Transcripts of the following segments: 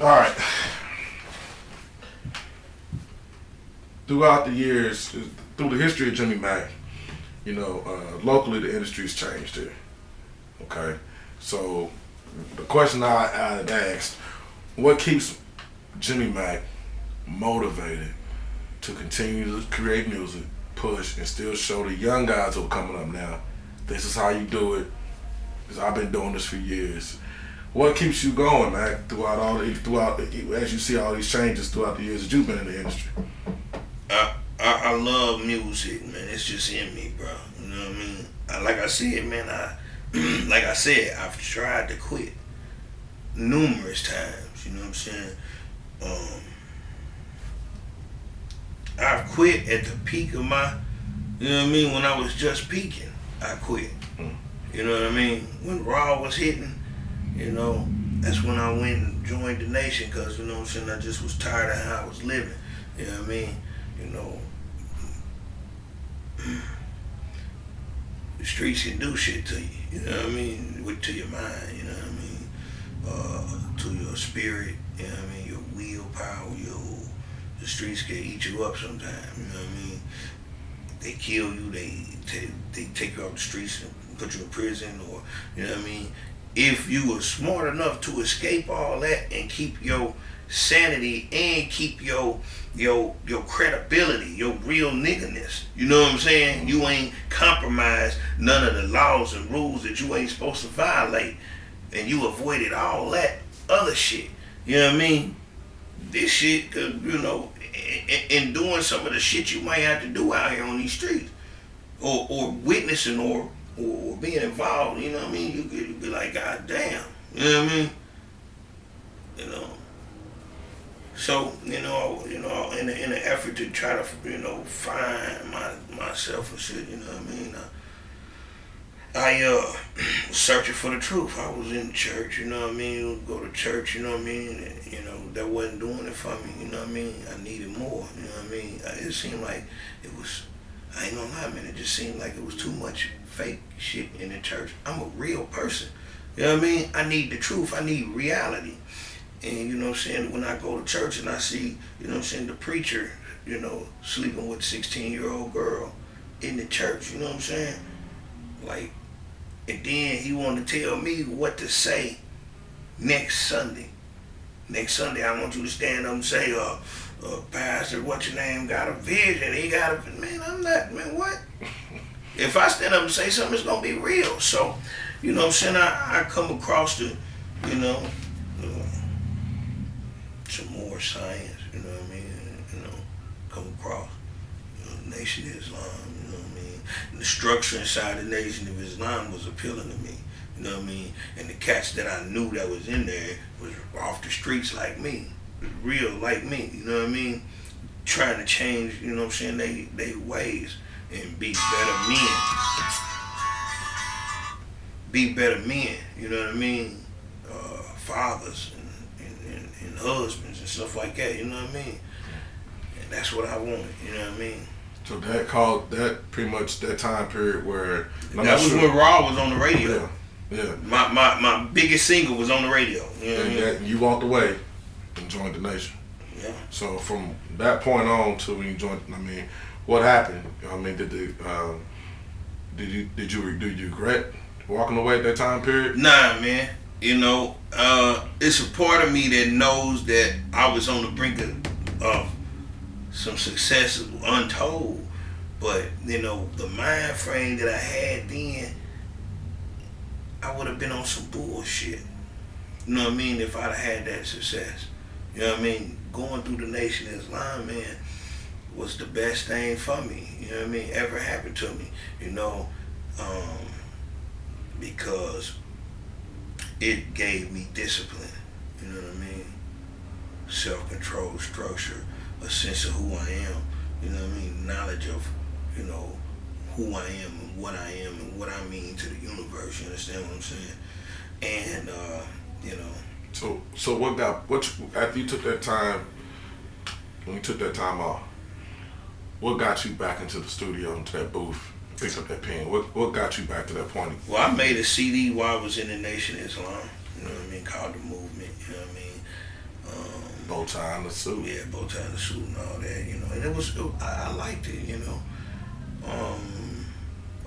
All right. Throughout the years, through the history of Jimmy Mack, you know, locally the industry's changed here. Okay, so the question I had asked, what keeps Jimmy Mack motivated to continue to create music, push, and still show the young guys who are coming up now, this is how you do it, because I've been doing this for years. What keeps you going, Mac, throughout as you see all these changes throughout the years that you've been in the industry? I love music, man. It's just in me, bro. You know what I mean? Like I said, man, I've tried to quit numerous times. You know what I'm saying? I've quit at the peak of my, you know what I mean? When I was just peaking, I quit. You know what I mean? When Raw was hitting, you know, that's when I went and joined the Nation, because, you know what I'm saying, I just was tired of how I was living. You know what I mean? You know, the streets can do shit to you, you know what I mean? To your mind, you know what I mean? To your spirit, you know what I mean? Your willpower, the streets can eat you up sometimes, you know what I mean? They kill you, they take you off the streets and put you in prison, or, you know what I mean? If you were smart enough to escape all that and keep your sanity and keep your credibility, your real nigganess, you know what I'm saying? You ain't compromised none of the laws and rules that you ain't supposed to violate, and you avoided all that other shit, you know what I mean? This shit, you know, in doing some of the shit you might have to do out here on these streets, or witnessing, or being involved, you know what I mean? You could be like, God damn, you know what I mean? You know. So, you know, in an effort to try to, you know, find myself and shit, you know what I mean? I was searching for the truth. I was in church, you know what I mean? Go to church, you know what I mean? And, you know, that wasn't doing it for me, you know what I mean? I needed more, you know what I mean? It seemed like it was, I ain't gonna lie, man, it just seemed like it was too much fake shit in the church. I'm a real person, you know what I mean? I need the truth, I need reality. And, you know what I'm saying, when I go to church and I see, you know what I'm saying, the preacher, you know, sleeping with a 16-year-old girl in the church, you know what I'm saying? Like, and then he wanted to tell me what to say next Sunday. Next Sunday, I want you to stand up and say, Pastor, what's your name, got a vision. He got a, man, I'm not, man, what? If I stand up and say something, it's going to be real. So, you know what I'm saying, I come across the, you know, some more science, you know what I mean? You know, come across, you know, Nation of Islam, you know what I mean? And the structure inside the Nation of Islam was appealing to me, you know what I mean? And the cats that I knew that was in there was off the streets like me, real like me, you know what I mean? Trying to change, you know what I'm saying, they ways and be better men. Be better men, you know what I mean? Fathers and husbands and stuff like that, you know what I mean? And that's what I wanted, you know what I mean? So that pretty much that time period where that was when Raw was on the radio. Yeah. My biggest single was on the radio. You know what I mean? You walked away and joined the Nation. Yeah. So from that point on to when you joined, I mean, what happened? I mean, did you regret walking away at that time period? Nah, man. You know, it's a part of me that knows that I was on the brink of some success untold. But, you know, the mind frame that I had then, I would have been on some bullshit. You know what I mean? If I'd have had that success. You know what I mean? Going through the Nation of Islam, man, was the best thing for me. You know what I mean? Ever happened to me. You know, because it gave me discipline, you know what I mean? Self-control, structure, a sense of who I am, you know what I mean? Knowledge of, you know, who I am and what I mean to the universe, you understand what I'm saying? And, you know. So after you took that time, when you took that time off, what got you back into the studio, into that booth? Picked up that pen. What got you back to that point? Well, I made a CD while I was in the Nation of Islam, you know what I mean, called The Movement, you know what I Bow tie and the suit. Yeah, bow tie and the suit and all that, you know. And I liked it, you know.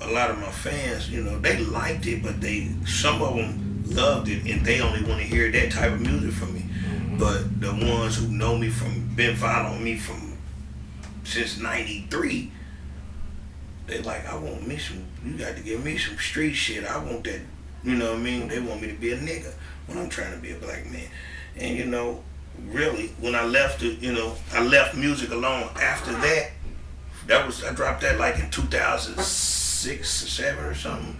A lot of my fans, you know, they liked it, but some of them loved it, and they only want to hear that type of music from me. Mm-hmm. But the ones who know me been following me since '93, they like, I want me some. You got to give me some street shit. I want that. You know what I mean? They want me to be a nigga when I'm trying to be a black man. And you know, really, when I left I left music alone after that. I dropped that like in 2006 or 7 or something,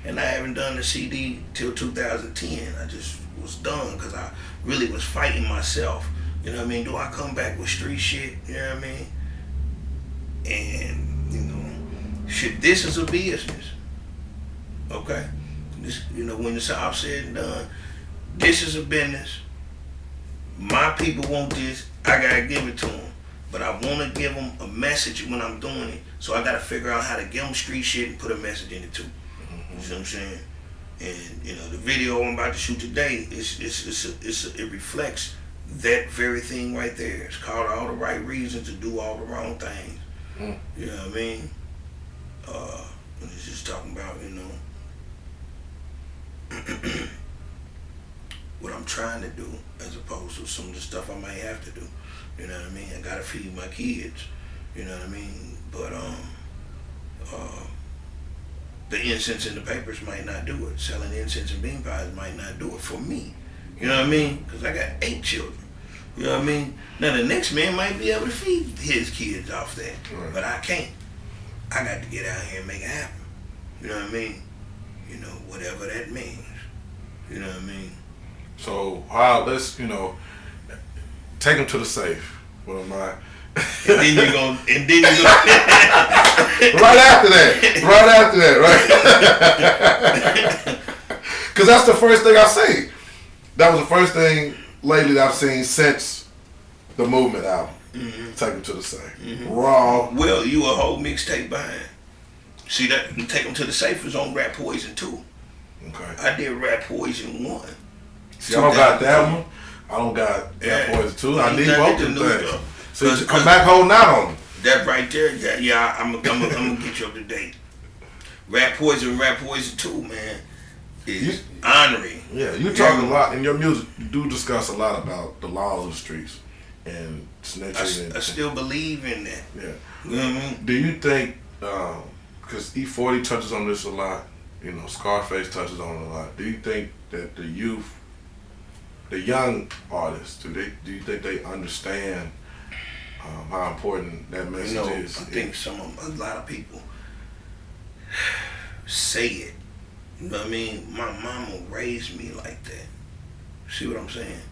and I haven't done the CD till 2010. I just was done because I really was fighting myself. You know what I mean? Do I come back with street shit? You know what I mean? And you know, shit. This is a business. Okay. This, you know, when it's all said and done, this is a business. My people want this. I gotta give it to them. But I want to give them a message when I'm doing it. So I got to figure out how to give them street shit and put a message in it too. Mm-hmm. You know what I'm saying? And you know, the video I'm about to shoot today, it reflects that very thing right there. It's called All the Right Reasons to Do All the Wrong Things. Mm. You know what I mean? And it's just talking about, you know, what I'm trying to do as opposed to some of the stuff I might have to do. You know what I mean? I gotta feed my kids. You know what I mean? But the incense in the papers might not do it. Selling incense and bean pies might not do it for me. You know what I mean? Because I got 8 children. You know what I mean? Now the next man might be able to feed his kids off that, right. But I can't. I got to get out here and make it happen. You know what I mean? You know, whatever that means. You know what I mean? So let's, you know, take them to the safe. What am I? And then you're gonna right after that, right? Because that's the first thing I say. That was the first thing lately that I've seen since the Movement album. Mm-hmm. Take them to the safe. Mm-hmm. Raw. Well, you a whole mixtape behind. See that? Take them to the safe was on Rap Poison 2. Okay. I did Rap Poison 1. See, I don't got that one. I don't got Rap Poison 2. I need both of them things. So come back holding out on them. That right there, yeah. I'm gonna get you up to date. Rap Poison 2, man, is honoring. Yeah, you talk a lot in your music. You do discuss a lot about the laws of the streets and snitching. I still believe in that. Yeah. You know what I mean? Do you think, because E40 touches on this a lot, you know, Scarface touches on it a lot. Do you think that the youth, the young artists, do you think they understand how important that message is? I think a lot of people say it. You know what I mean? My mama raised me like that. See what I'm saying?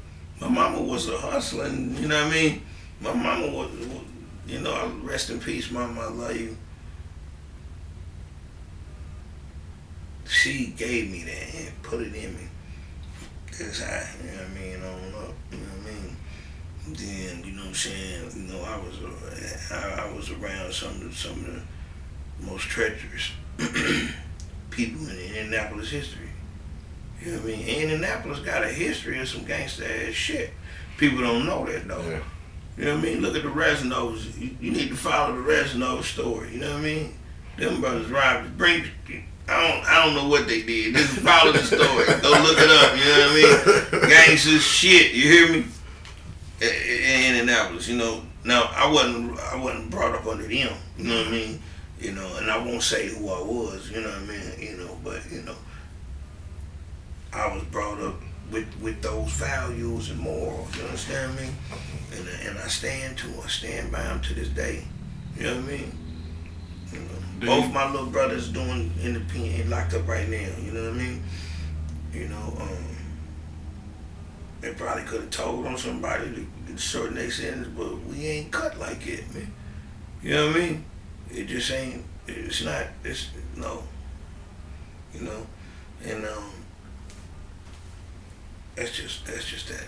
My mama was a hustler, and, you know what I mean? My mama was, you know, rest in peace, mama, I love you. She gave me that and put it in me. That's how, you know what I mean, on up, you know what I mean? Then, you know what I'm saying, you know, I was around some of the most treacherous people in Indianapolis history. You know what I mean? Indianapolis got a history of some gangsta ass shit. People don't know that though. Yeah. You know what I mean? Look at the Rezinos. You need to follow the Rezino story. You know what I mean? Them brothers robbed. I don't know what they did. Just follow the story. Go look it up. You know what I mean? Gangsters shit. You hear me? In Indianapolis, you know. Now I wasn't brought up under them. You know what I mean? You know, and I won't say who I was. You know what I mean? You know, but you know, I was brought up with those values and morals. You understand me? And I stand by them to this day. You know what I mean? You know, both my little brothers doing independent, locked up right now. You know what I mean? You know, they probably could have told on somebody to shorten their sentence, but we ain't cut like it, man. You know what I mean? It just ain't. It's not. It's no. You know, and that's just that.